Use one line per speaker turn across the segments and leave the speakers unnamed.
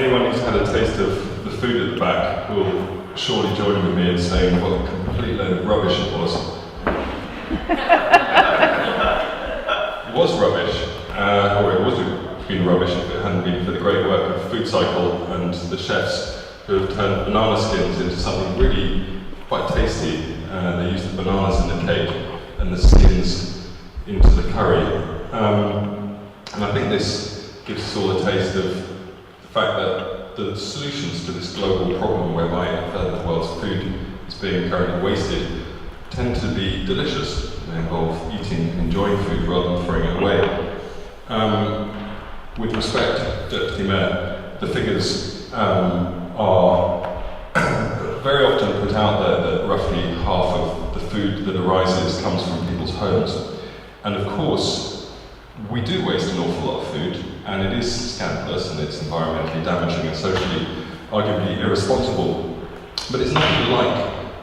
Anyone who's had a taste of the food at the back will surely join with me in saying what a complete load of rubbish it was. It was rubbish, or it would have been rubbish if it hadn't been for the great work of FoodCycle and the chefs who have turned banana skins into something really quite tasty. They used the bananas in the cake and the skins into the curry. And I think this gives us all a taste of the fact that the solutions to this global problem whereby a third of the world's food is being currently wasted tend to be delicious. They involve eating, enjoying food rather than throwing it away. With respect, Deputy Mayor, the figures are very often put out there that roughly half of the food that arises comes from people's homes. And of course, we do waste an awful lot of food, and it is scandalous, and it's environmentally damaging and socially arguably irresponsible. But it's nothing like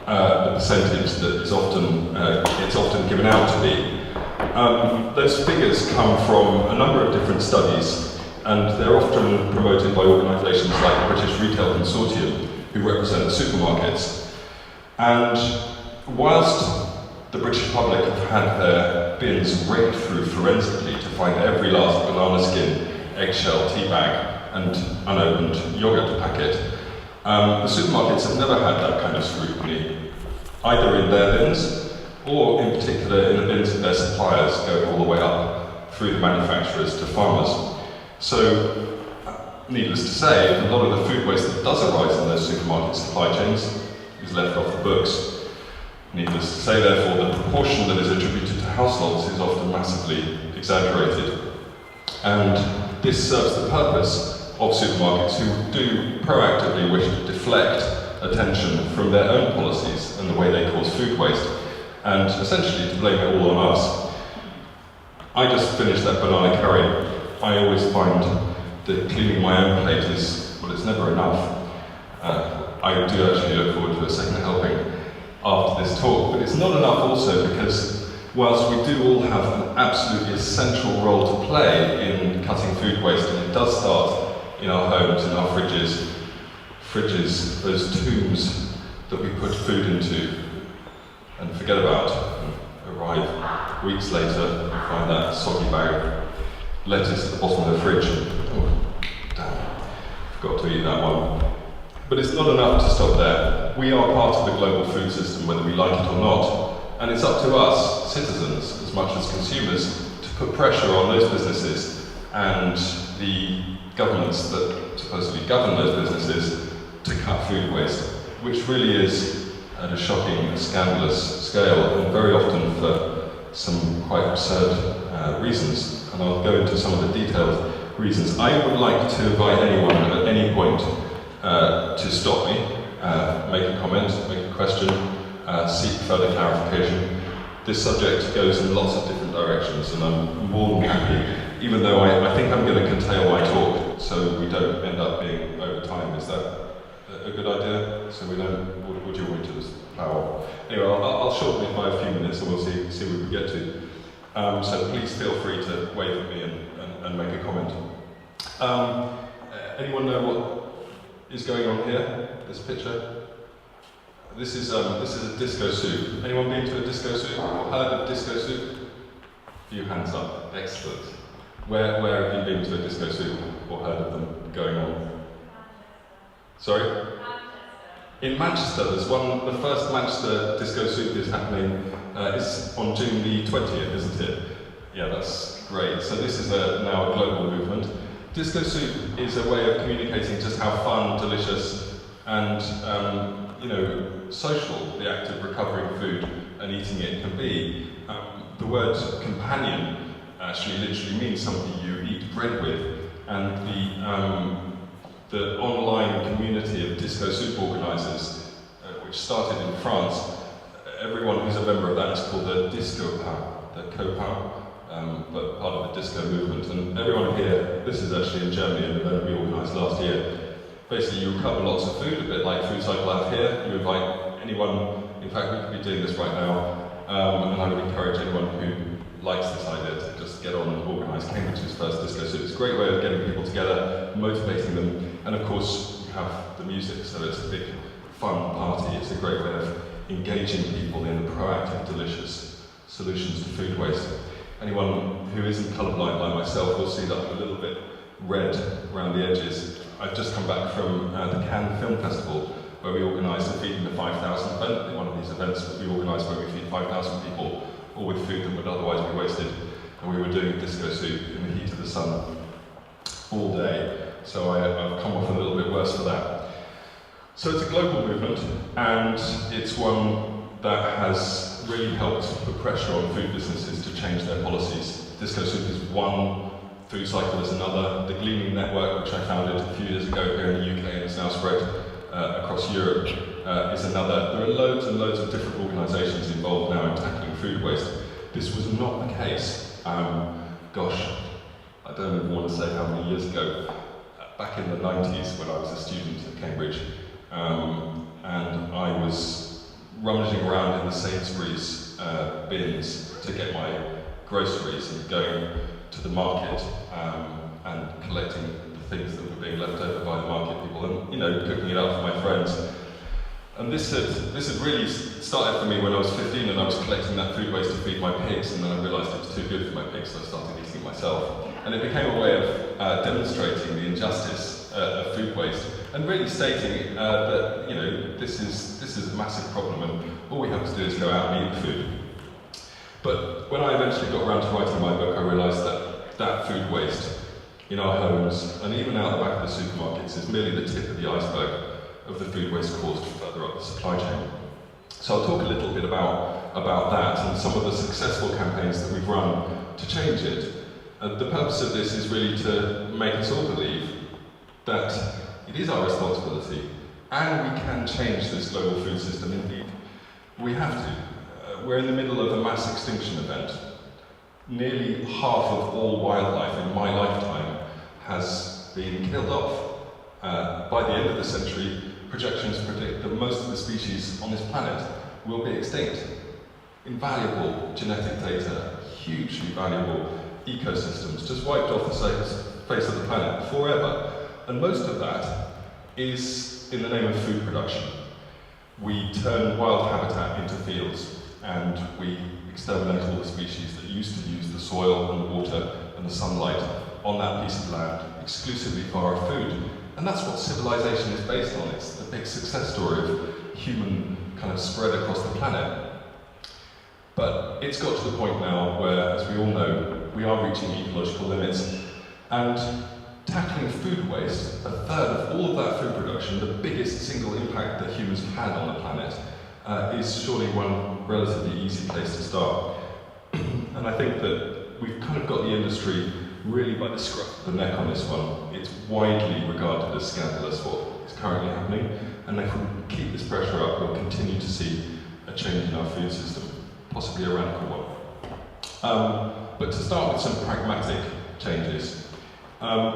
the percentage that is often it's often given out to be. Those figures come from a number of different studies, and they're often promoted by organisations like the British Retail Consortium, who represent the supermarkets. And whilst the British public have had their bins raked through forensically to find every last banana skin, eggshell, tea bag, and unopened yoghurt packet, the supermarkets have never had that kind of scrutiny, either in their bins or in particular in the bins of their suppliers going all the way up through the manufacturers to farmers. So, needless to say, a lot of the food waste that does arise in those supermarket supply chains is left off the books. Needless to say, therefore, the proportion that is attributed to households is often massively exaggerated. And this serves the purpose of supermarkets who do proactively wish to deflect attention from their own policies and the way they cause food waste, and essentially to blame it all on us. I just finished that banana curry. I always find that cleaning my own plate is, well, it's never enough. I do actually look forward to a second helping after this talk, but it's not enough also because whilst we do all have an absolutely essential role to play in cutting food waste, and it does start in our homes, in our fridges, those tombs that we put food into and forget about, and arrive weeks later and find that soggy bag of lettuce at the bottom of the fridge. Oh, damn, forgot to eat that one. But it's not enough to stop there. We are part of the global food system, whether we like it or not, and it's up to us, citizens, as much as consumers, to put pressure on those businesses and the governments that supposedly govern those businesses to cut food waste, which really is at a shocking and scandalous scale, and very often for some quite absurd reasons. And I'll go into some of the detailed reasons. I would like to invite anyone at any point to stop me, make a comment, make a question, seek further clarification. This subject goes in lots of different directions, and I'm more than happy, even though I think I'm going to curtail my talk so we don't end up being over time. Is that a good idea? So we don't, would you want me to just plow on? Anyway, I'll shorten it by a few minutes and we'll see where we get to. So please feel free to wave at me and make a comment. Anyone know what is going on here? This picture? This is a disco soup. Anyone been to a disco soup or heard of disco soup? A few hands up. Excellent. Where have you been to a disco soup or heard of them going on? Sorry? In Manchester, there's one. The first Manchester disco soup is happening. Is on June the 20th, isn't it? Yeah, that's great. So this is now a global movement. Disco soup is a way of communicating just how fun, delicious, and social the act of recovering food and eating it can be. The word companion actually literally means something you eat bread with, and the online community of disco soup organisers, which started in France, everyone who's a member of that is called the disco pal, the copain, but part of the disco movement. And everyone here, this is actually in Germany, an event we organised last year. Basically, you recover lots of food, a bit like FoodCycle out here. You invite anyone, in fact, we could be doing this right now, and I would encourage anyone who likes this idea to just just get on and organise Cambridge's first disco soup. It's a great way of getting people together, motivating them, and of course you have the music, so it's a big fun party. It's a great way of engaging people in proactive, delicious solutions to food waste. Anyone who isn't colourblind like myself will see that I'm a little bit red around the edges. I've just come back from the Cannes Film Festival, where we organised a Feeding the 5,000 event. One of these events that we organised where we feed 5,000 people, all with food that would otherwise be wasted. And we were doing disco soup in the heat of the sun all day. So I've come off a little bit worse for that. So it's a global movement, and it's one that has really helped put pressure on food businesses to change their policies. Disco soup is one, FoodCycle is another. The Gleaning Network, which I founded a few years ago here in the UK and has now spread across Europe, is another. There are loads and loads of different organisations involved now in tackling food waste. This was not the case, gosh, I don't even want to say how many years ago, back in the 90s when I was a student at Cambridge, and I was rummaging around in the Sainsbury's bins to get my groceries and going to the market and collecting the things that were being left over by the market people and, you know, cooking it up for my friends. And this had really started for me when I was 15 and I was collecting that food waste to feed my pigs, and then I realised it was too good for my pigs, so I started eating it myself. And it became a way of demonstrating the injustice of food waste and really stating that, you know, this is a massive problem and all we have to do is go out and eat the food. But when I eventually got around to writing my book, I realised that food waste in our homes and even out the back of the supermarkets is merely the tip of the iceberg of the food waste caused further up the supply chain. So I'll talk a little bit about that and some of the successful campaigns that we've run to change it. The purpose of this is really to make us all believe that it is our responsibility and we can change this global food system. Indeed, we have to. We're in the middle of a mass extinction event. Nearly half of all wildlife in my lifetime has been killed off. By the end of the century, projections predict that most of the species on this planet will be extinct. Invaluable genetic data, hugely valuable ecosystems, just wiped off the face of the planet forever. And most of that is in the name of food production. We turn wild habitat into fields, and we exterminate all the species that used to use the soil and the water and the sunlight on that piece of land exclusively for our food. And that's what civilization is based on. It's the big success story of human kind of spread across the planet. But it's got to the point now where, as we all know, we are reaching ecological limits. And tackling food waste, a third of all of that food production, the biggest single impact that humans have had on the planet, is surely one relatively easy place to start. And I think that we've kind of got the industry really by the scruff of the neck on this one. It's widely regarded as scandalous what is currently happening, and if we keep this pressure up, we'll continue to see a change in our food system, possibly a radical one. But to start with some pragmatic changes,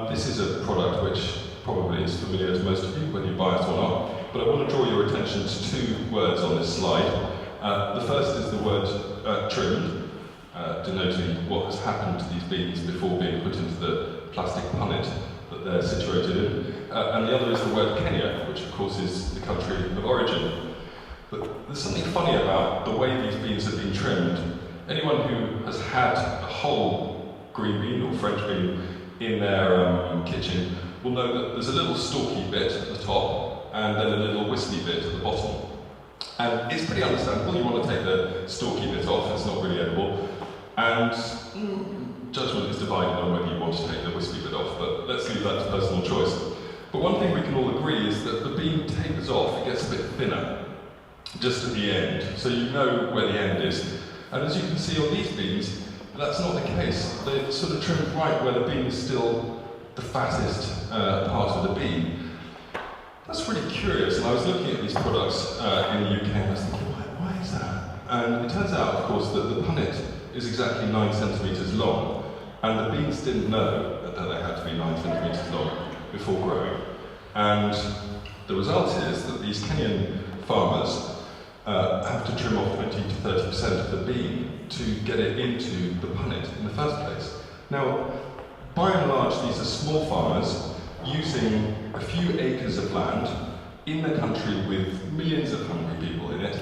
this is a product which probably is familiar to most of you, whether you buy it or not, but I want to draw your attention to two words on this slide. The first is the word trimmed, denoting what has happened to these beans before being put into the plastic punnet that they're situated in. And the other is the word Kenya, which of course is the country of origin. But there's something funny about the way these beans have been trimmed. Anyone who has had a whole green bean or French bean in their kitchen will know that there's a little stalky bit at the top and then a little wispy bit at the bottom. And it's pretty understandable. You want to take the stalky bit off, it's not really edible. And judgment is divided on whether you want to take the wispy bit off, but let's leave that to personal choice. But one thing we can all agree is that the bean tapers off, it gets a bit thinner, just at the end, so you know where the end is. And as you can see on these beans, that's not the case. They're sort of trimmed right where the bean is still the fattest part of the bean. That's really curious, and I was looking at these products in the UK and I was thinking, why is that? And it turns out, of course, that the punnet is exactly 9 centimetres long, and the beans didn't know that they had to be 9 centimetres long before growing. And the result is that these Kenyan farmers have to trim off 20 to 30% of the bean to get it into the punnet in the first place. Now, by and large, these are small farmers using a few acres of land in a country with millions of hungry people in it,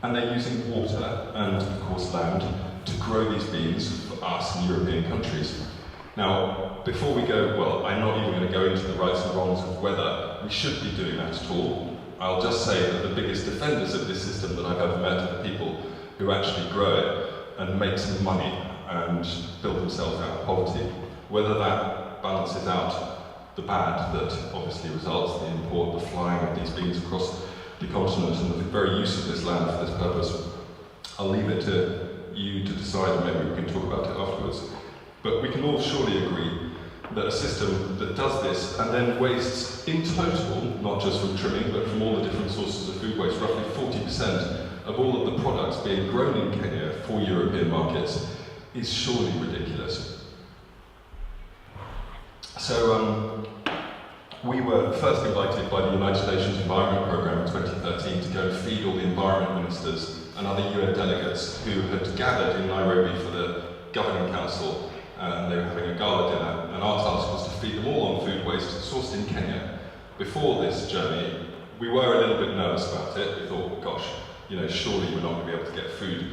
and they're using water and, of course, land to grow these beans for us in European countries. Now, before we go, well, I'm not even going to go into the rights and wrongs of whether we should be doing that at all. I'll just say that the biggest defenders of this system that I've ever met are the people who actually grow it and make some money and build themselves out of poverty. Whether that balances out the bad that obviously results, the import, the flying of these beans across the continent and the very use of this land for this purpose, I'll leave it to you to decide, and maybe we can talk about it afterwards. But we can all surely agree that a system that does this and then wastes in total, not just from trimming, but from all the different sources of food waste, roughly 40% of all of the products being grown in Kenya for European markets, is surely ridiculous. So we were first invited by the United Nations Environment Programme in 2013 to go and feed all the environment ministers and other UN delegates who had gathered in Nairobi for the Governing Council, and they were having a gala dinner, and our task was to feed them all on food waste sourced in Kenya. Before this journey, we were a little bit nervous about it. We thought, gosh, you know, surely we're not going to be able to get food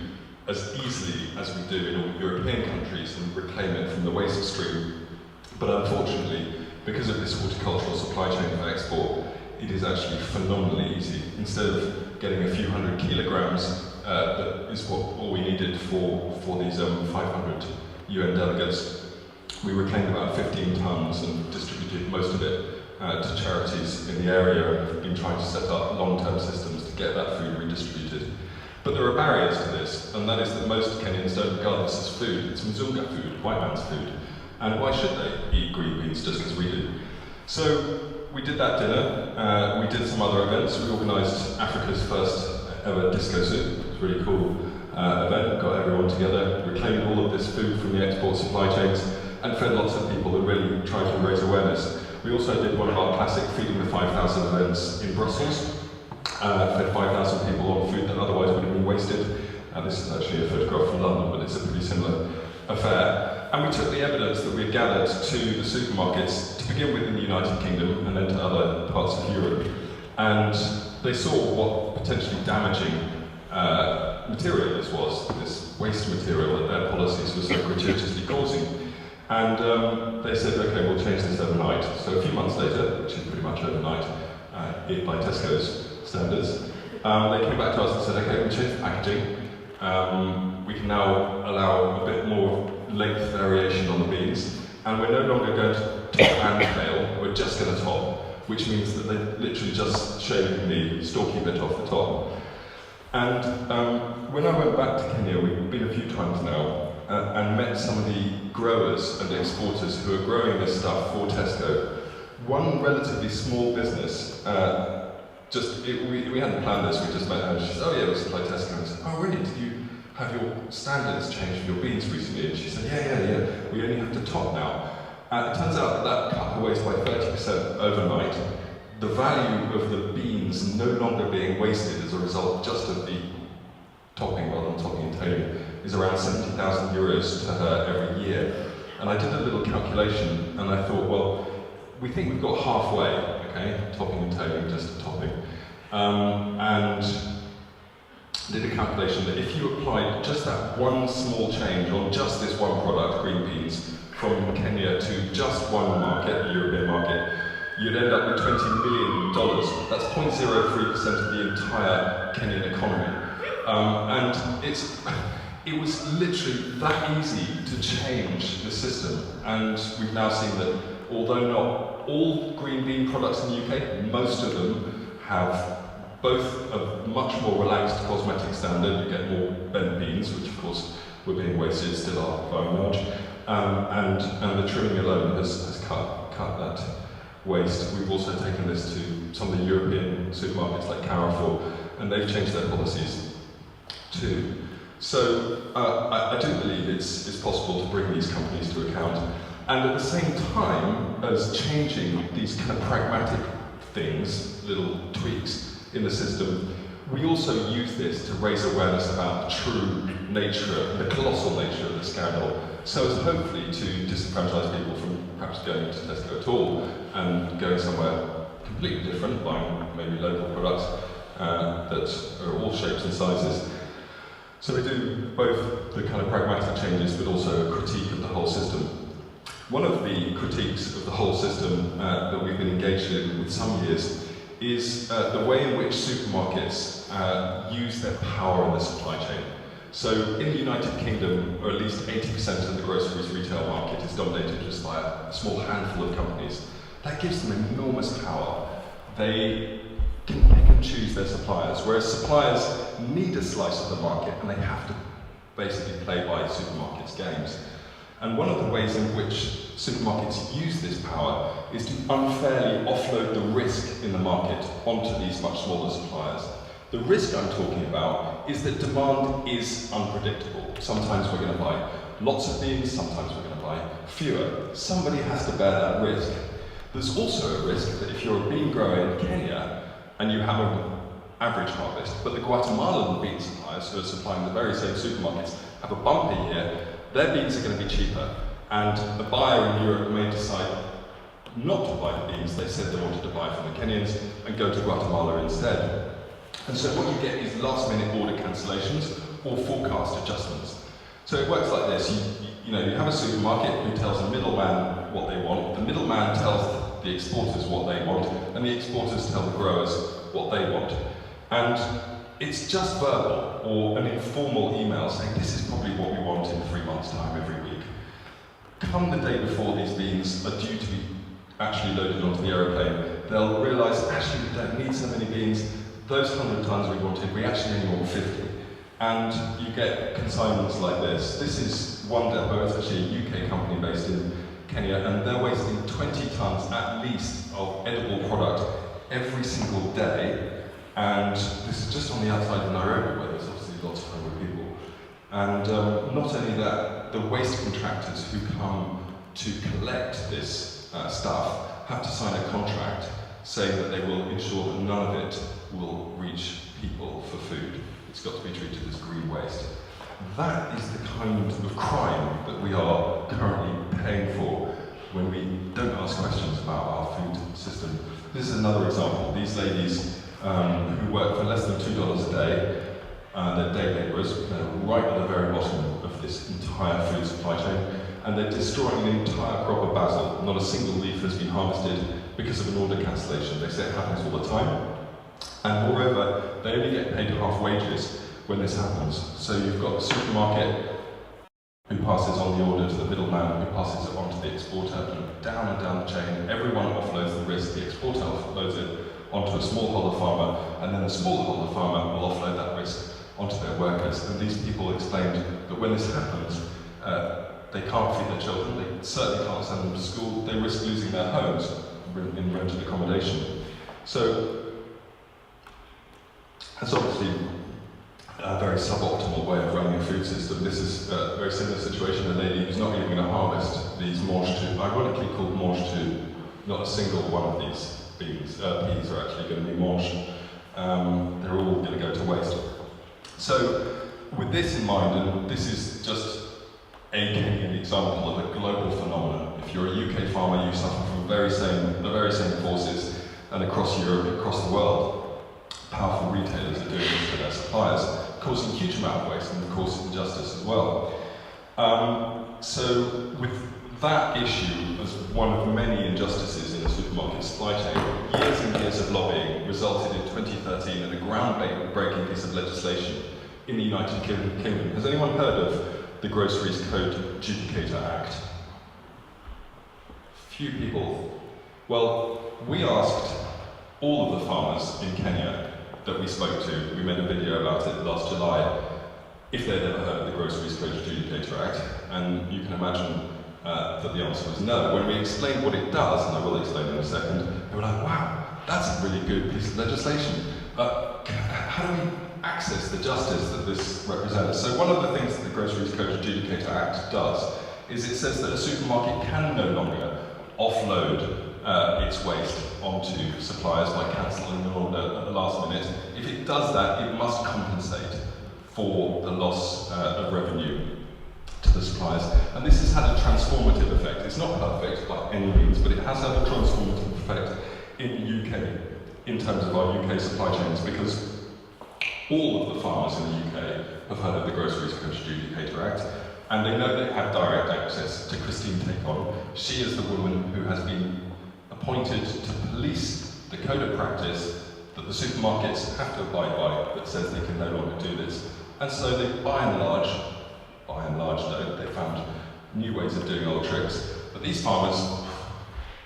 as easily as we do in all European countries and reclaim it from the waste stream. But unfortunately, because of this horticultural supply chain for export, it is actually phenomenally easy. Instead of getting a few hundred kilograms, that is all we needed for these 500 UN delegates, we reclaimed about 15 tons and distributed most of it to charities in the area, and have been trying to set up long-term systems to get that food redistributed. But there are barriers to this, and that is that most Kenyans don't regard this as food. It's Mzunga food, white man's food. And why should they eat green beans just as we do? So we did that dinner, we did some other events. We organised Africa's first ever disco soup. It was a really cool event, got everyone together, reclaimed all of this food from the export supply chains, and fed lots of people and really tried to raise awareness. We also did one of our classic Feeding the 5,000 events in Brussels, fed 5,000 people on food that otherwise would have been wasted. This is actually a photograph from London, but it's a pretty similar affair. And we took the evidence that we had gathered to the supermarkets, to begin with in the United Kingdom and then to other parts of Europe. And they saw what potentially damaging material this was, this waste material that their policies were so gratuitously causing. And they said, okay, we'll change this overnight. So a few months later, which is pretty much overnight, by Tesco's standards, they came back to us and said, okay, we'll change the packaging. We can now allow a bit more length variation on the beans, and we're no longer going to top and tail, we're just going to top, which means that they're literally just shaving the stalky bit off the top. And when I went back to Kenya, we've been a few times now, and met some of the growers and exporters who are growing this stuff for Tesco. One relatively small business, we hadn't planned this, we just met her and she said, oh yeah, we supply Tesco. And I said, oh really, did you have your standards changed for your beans recently? And she said, yeah, we only have to top now. And it turns out that cut her waste by 30% overnight. The value of the beans no longer being wasted as a result just of the topping rather than topping and tailing is around 70,000 euros to her every year. And I did a little calculation and I thought, well, we think we've got halfway, okay, topping and tailing, just topping. And did a calculation that if you applied just that one small change on just this one product, green beans, from Kenya to just one market, the European market, you'd end up with $20 million. That's 0.03% of the entire Kenyan economy. And it was literally that easy to change the system. And we've now seen that although not all green bean products in the UK, most of them have both a much more relaxed cosmetic standard. You get more bent beans, which of course were being wasted, still are by and large. And the trimming alone has cut that waste. We've also taken this to some of the European supermarkets like Carrefour, and they've changed their policies too. So I do believe it's possible to bring these companies to account. And at the same time as changing these kind of pragmatic things, little tweaks in the system, we also use this to raise awareness about the true nature, the colossal nature of the scandal, so as hopefully to disenfranchise people from perhaps going to Tesco at all and going somewhere completely different, buying maybe local products that are all shapes and sizes. So we do both the kind of pragmatic changes, but also a critique of the whole system. One of the critiques of the whole system that we've been engaged in with some years is the way in which supermarkets use their power in the supply chain. So in the United Kingdom, or at least 80% of the groceries retail market is dominated just by a small handful of companies. That gives them enormous power. They can pick and choose their suppliers, whereas suppliers need a slice of the market and they have to basically play by supermarkets' games. And one of the ways in which supermarkets use this power is to unfairly offload the risk in the market onto these much smaller suppliers. The risk I'm talking about is that demand is unpredictable. Sometimes we're going to buy lots of beans, sometimes we're going to buy fewer. Somebody has to bear that risk. There's also a risk that if you're a bean grower in Kenya and you have an average harvest, but the Guatemalan bean suppliers who are supplying the very same supermarkets have a bumpy year, their beans are going to be cheaper, and the buyer in Europe may decide not to buy the beans they said they wanted to buy from the Kenyans and go to Guatemala instead. And so what you get is last-minute order cancellations or forecast adjustments. So it works like this: you have a supermarket who tells a middleman what they want, the middleman tells the exporters what they want, and the exporters tell the growers what they want. And it's just verbal or an informal email saying this is probably what we want in 3 months' time every week. Come the day before these beans are due to be actually loaded onto the aeroplane, they'll realise actually we don't need so many beans. Those 100 tons we wanted, we actually only want 50. And you get consignments like this. This is one depot, it's actually a UK company based in Kenya, and they're wasting 20 tons at least of edible product every single day. And this is just on the outside of Nairobi, where there's obviously lots of hungry people. And not only that, the waste contractors who come to collect this stuff have to sign a contract saying that they will ensure that none of it will reach people for food. It's got to be treated as green waste. That is the kind of crime that we are currently paying for when we don't ask questions about our food system. This is another example. These ladies who work for less than $2 a day, they're day labourers, they're right at the very bottom of this entire food supply chain, and they're destroying the entire crop of basil. Not a single leaf has been harvested because of an order cancellation. They say it happens all the time. And moreover, they only get paid half wages when this happens. So you've got the supermarket who passes on the order to the middleman, who passes it on to the exporter, and down the chain. Everyone offloads the risk. The exporter offloads it onto a smallholder farmer, and then the smallholder farmer will offload that risk onto their workers. And these people explained that when this happens, they can't feed their children, they certainly can't send them to school, they risk losing their homes in rented accommodation. So that's obviously a very suboptimal way of running a food system. This is a very similar situation, a lady who's not even going to harvest these mange tout, ironically called mange tout. Not a single one of these peas are actually going to be mange. They're all going to go to waste. So with this in mind, and this is just a Kenyan example of a global phenomenon. If you're a UK farmer, you suffer from the very same forces, and across Europe, across the world, powerful retailers are doing this for their suppliers, causing a huge amount of waste and of course injustice as well. So with that issue as one of many injustices in the supermarket supply chain, years and years of lobbying resulted in 2013 in a groundbreaking piece of legislation in the United Kingdom. Has anyone heard of the Groceries Code Adjudicator Act? Few people. Well, we asked all of the farmers in Kenya that we spoke to, we made a video about it last July, if they'd ever heard of the Groceries Code Adjudicator Act, and you can imagine that the answer was no. When we explained what it does, and I will explain in a second, they were like, wow, that's a really good piece of legislation. How do we access the justice that this represents? So one of the things that the Groceries Code Adjudicator Act does is it says that a supermarket can no longer offload its waste onto suppliers by cancelling an order at the last minute if it does that, it must compensate for the loss of revenue to the suppliers. And this has had a transformative effect. It's not perfect by any means, but it has had a transformative effect in the UK, in terms of our UK supply chains, because all of the farmers in the UK have heard of the Groceries Code Adjudicator Act, and they know they have direct access to Christine Take-On. She is the woman who has been appointed to police the code of practice that the supermarkets have to abide by that says they can no longer do this. And so they, by and large, no, they found new ways of doing old tricks. But these farmers,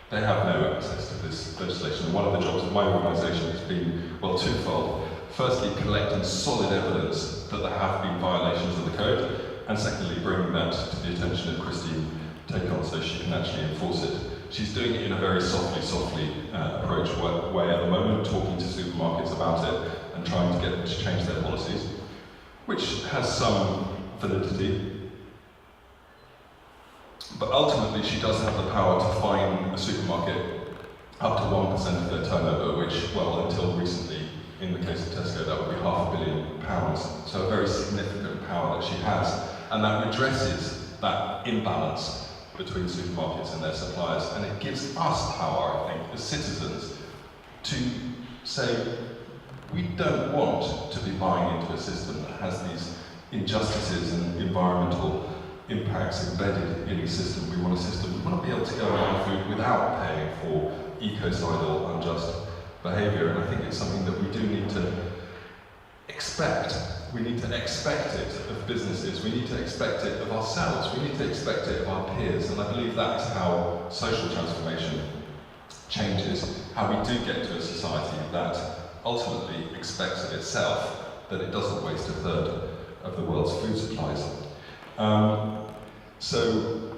they have no access to this legislation. And one of the jobs of my organisation has been, well, twofold. Firstly, collecting solid evidence that there have been violations of the code, and secondly, bringing that to the attention of Christine Take-On so she can actually enforce it. She's doing it in a very softly approach way at the moment, talking to supermarkets about it and trying to get them to change their policies, which has some validity. But ultimately, she does have the power to fine a supermarket up to 1% of their turnover, which, well, until recently, in the case of Tesco, that would be £500 million. So a very significant power that she has, and that redresses that imbalance between supermarkets and their suppliers, and it gives us power, I think, as citizens, to say, we don't want to be buying into a system that has these injustices and environmental impacts embedded in a system. We want to be able to go and buy food without paying for ecocidal, unjust behaviour, and I think it's something that we do need to expect. We need to expect it of businesses, we need to expect it of ourselves, we need to expect it of our peers, and I believe that's how social transformation changes, how we do get to a society that ultimately expects of itself that it doesn't waste a third of the world's food supplies. So,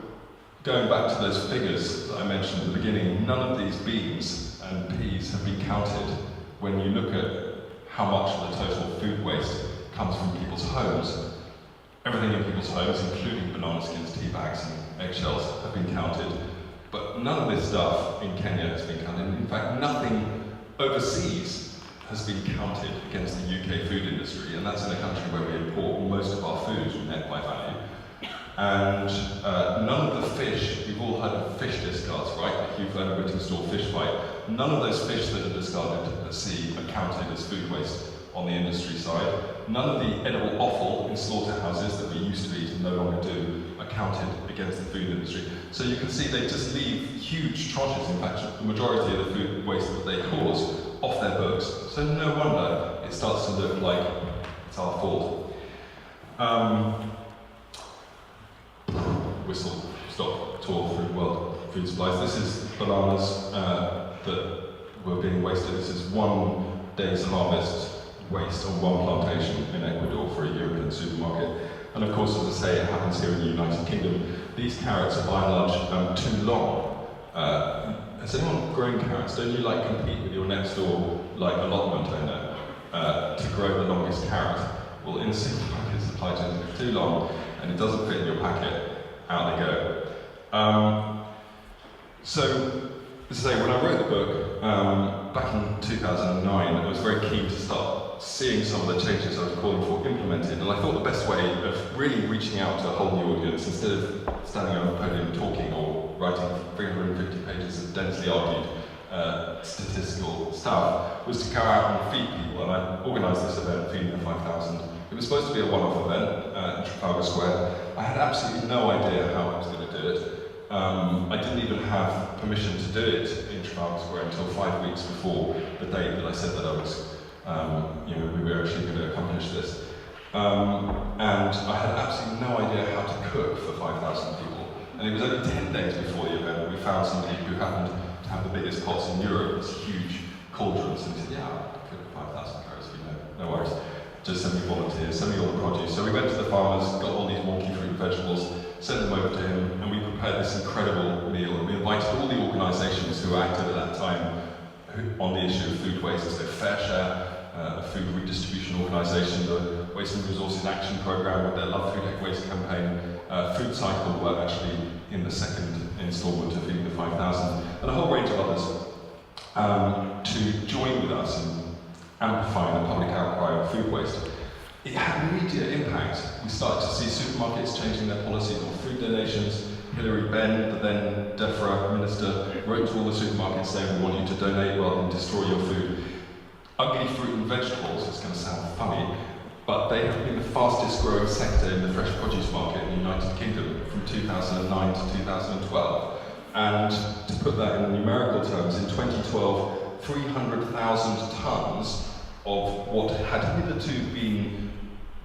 going back to those figures that I mentioned at the beginning, none of these beans and peas have been counted when you look at how much of the total food waste comes from people's homes. Everything in people's homes, including banana skins, tea bags and eggshells, have been counted, but none of this stuff in Kenya has been counted. In fact, nothing overseas has been counted against the UK food industry, and that's in a country where we import most of our food net by value. And none of the fish, you've all heard of fish discards, right? The Hugh Whittingstall fish fight. None of those fish that are discarded at sea are counted as food waste on the industry side. None of the edible offal in slaughterhouses that we used to eat and no longer do are counted against the food industry. So you can see they just leave huge tranches, in fact, the majority of the food waste that they cause, off their books. So no wonder it starts to look like it's our fault. Whistle, stop, tour through world food supplies. This is bananas that were being wasted. This is 1 day's harvest waste on one plantation in Ecuador for a European supermarket. And of course, as I say, it happens here in the United Kingdom. These carrots are by and large too long. Has anyone grown carrots? Don't you like compete with your next door like allotment owner to grow the longest carrot? Well, in supermarket supply chains, it's too long and it doesn't fit in your packet. Out they go. So, as I say, when I wrote the book back in 2009, I was very keen to start seeing some of the changes I was calling for implemented, and I thought the best way of really reaching out to a whole new audience, instead of standing on a podium talking or writing 350 pages of densely argued statistical stuff, was to go out and feed people, and I organised this event, Feeding the 5,000. It was supposed to be a one-off event in Trafalgar Square. I had absolutely no idea how I was going to do it. I didn't even have permission to do it in Trafalgar Square until 5 weeks before the date that I said that I was, we were actually going to accomplish this. And I had absolutely no idea how to cook for 5,000 people. And it was only 10 days before the event we found somebody who happened to have the biggest pots in Europe, this huge cauldrons, and he said, yeah, I could cook 5,000 carrots for you, no worries. Just send me volunteers, send me all the produce. So we went to the farmers, got all these wonky fruit and vegetables, sent them over to him, and we prepared this incredible meal. And we invited all the organisations who acted at that time on the issue of food waste. So Fair Share, a food redistribution organisation, the Waste and Resources Action Programme with their Love Food Egg Waste campaign, FoodCycle were actually in the second instalment of Feeding the 5,000, and a whole range of others to join with us. amplifying the public outcry on food waste. It had immediate impact. We started to see supermarkets changing their policies on food donations. Hilary Benn, the then DEFRA minister, wrote to all the supermarkets saying, we want you to donate rather than destroy your food. Ugly fruit and vegetables, it's going to sound funny, but they have been the fastest growing sector in the fresh produce market in the United Kingdom from 2009 to 2012. And to put that in numerical terms, in 2012, 300,000 tonnes of what had hitherto been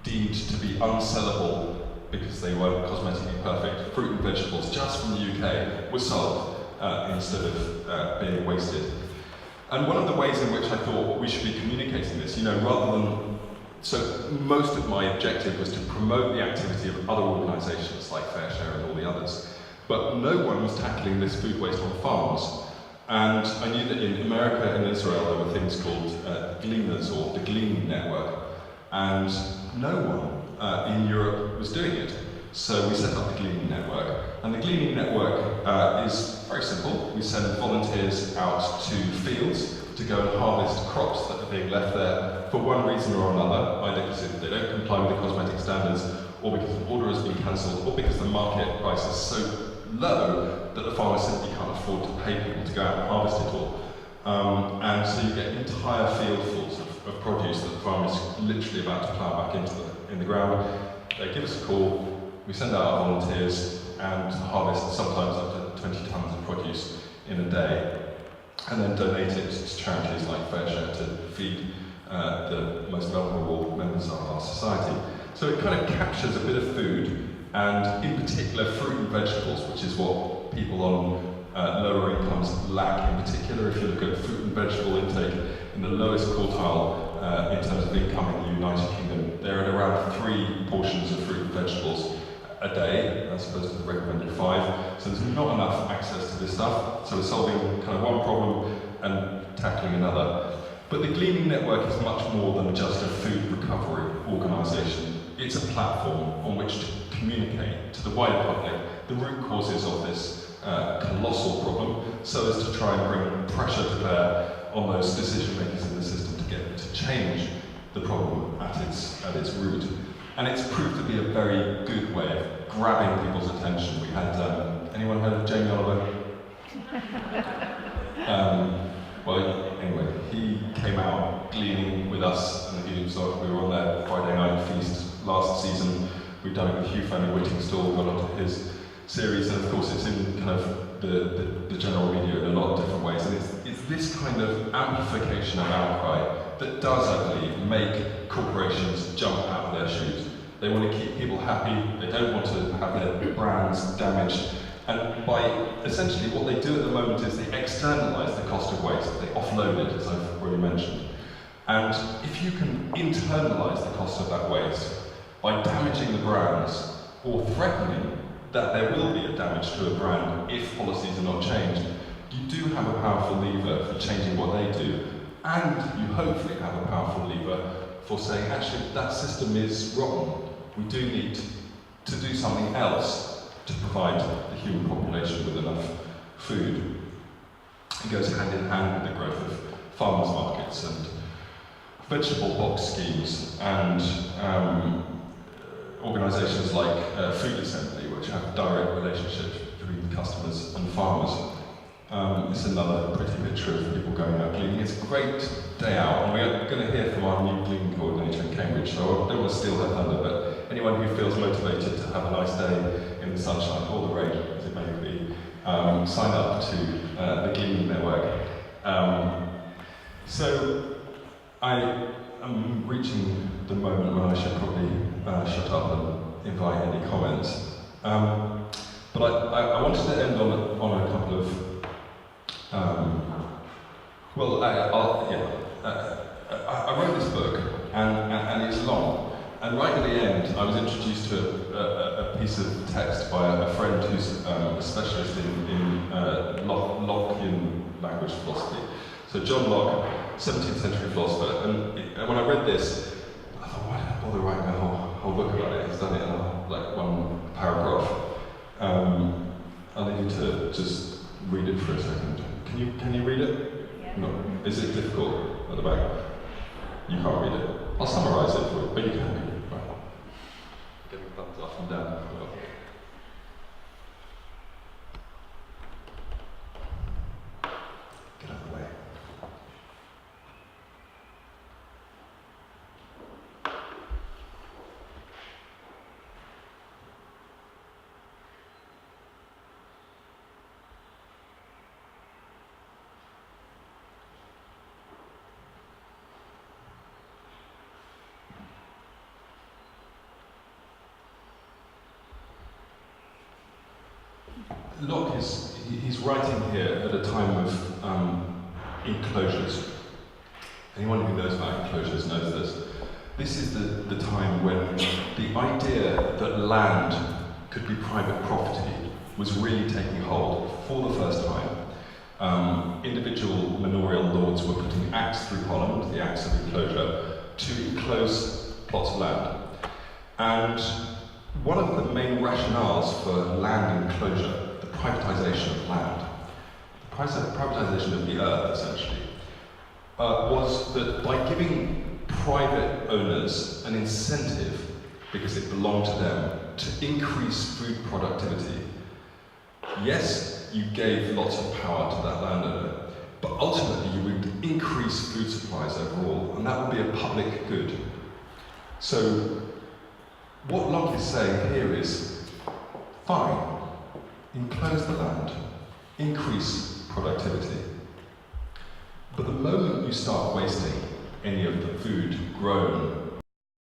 deemed to be unsellable because they weren't cosmetically perfect fruit and vegetables just from the UK were sold instead of being wasted. And one of the ways in which I thought we should be communicating this, rather than, so most of my objective was to promote the activity of other organisations like FareShare and all the others, but no one was tackling this food waste on farms. And I knew that in America and Israel there were things called gleaners or the Glean Network, and no one in Europe was doing it. So we set up the Gleaning Network. And the Gleaning Network is very simple. We send volunteers out to fields to go and harvest crops that are being left there for one reason or another, either because they don't comply with the cosmetic standards, or because the order has been cancelled, or because the market price is so low that the farmer simply can't afford to pay people to go out and harvest it all. And so you get entire fieldfuls of produce that the farmer is literally about to plough back in the ground. They give us a call, we send out our volunteers and harvest sometimes up to 20 tonnes of produce in a day, and then donate it to charities like FareShare to feed the most vulnerable members of our society. So it kind of captures a bit of food, and in particular fruit and vegetables, which is what people on lower incomes lack. In particular, if you look at fruit and vegetable intake in the lowest quartile in terms of income in the United Kingdom, they're at around 3 portions of fruit and vegetables a day, as opposed to the recommended 5. So there's not enough access to this stuff. So we're solving kind of one problem and tackling another. But the Gleaning Network is much more than just a food recovery organisation. It's a platform on which to communicate to the wider public the root causes of this colossal problem, so as to try and bring pressure to bear on those decision makers in the system to change the problem at its root. And it's proved to be a very good way of grabbing people's attention. We had, anyone heard of Jamie Oliver? Well, anyway, he came out gleaning with us, and we were on their Friday night feast last season. We've done it with Hugh Fanny-Whittingstall, got onto his series, and of course it's in kind of the general media in a lot of different ways. And it's this kind of amplification of outcry that does, I believe, make corporations jump out of their shoes. They want to keep people happy, they don't want to have their brands damaged, and by essentially what they do at the moment is they externalise the cost of waste, they offload it, as I've already mentioned. And if you can internalise the cost of that waste by damaging the brands or threatening that there will be a damage to a brand if policies are not changed, you do have a powerful lever for changing what they do, and you hopefully have a powerful lever for saying, actually, that system is wrong. We do need to do something else to provide the human population with enough food. It goes hand in hand with the growth of farmers' markets and vegetable box schemes and organisations like Food Assembly, which have direct relationships between customers and farmers. It's another pretty picture of people going out cleaning. It's a great day out, and we're going to hear from our new cleaning coordinator in Cambridge, so I don't want to steal her thunder, but anyone who feels motivated to have a nice day in the sunshine, or the rain, as it may be, sign up to the Cleaning Network. So I am reaching the moment when I should probably shut up and invite any comments. But I wanted to end on a couple of I wrote this book, and it's long. And right at the end, I was introduced to a piece of text by a friend who's a specialist in Lockean language philosophy. So John Locke, 17th century philosopher, and when I read this, I thought, why did I bother writing a whole book about it? He's done it in like one paragraph. I'll need you to just read it for a second. Can you read it?
Yeah.
No. Is it difficult at the back? You can't read it. I'll summarise it for you, but you can read it. Right. Getting thumbs up and down. Get out of the way. Locke he's writing here at a time of enclosures. Anyone who knows about enclosures knows this. This is the time when the idea that land could be private property was really taking hold for the first time. Individual manorial lords were putting acts through Parliament, the Acts of Enclosure, to enclose plots of land. And one of the main rationales for land enclosure, the privatisation of land, the privatisation of the earth essentially, was that by giving private owners an incentive, because it belonged to them, to increase food productivity, yes, you gave lots of power to that landowner, but ultimately you would increase food supplies overall, and that would be a public good. So what Locke is saying here is, fine, enclose the land, increase productivity, but the moment you start wasting any of the food grown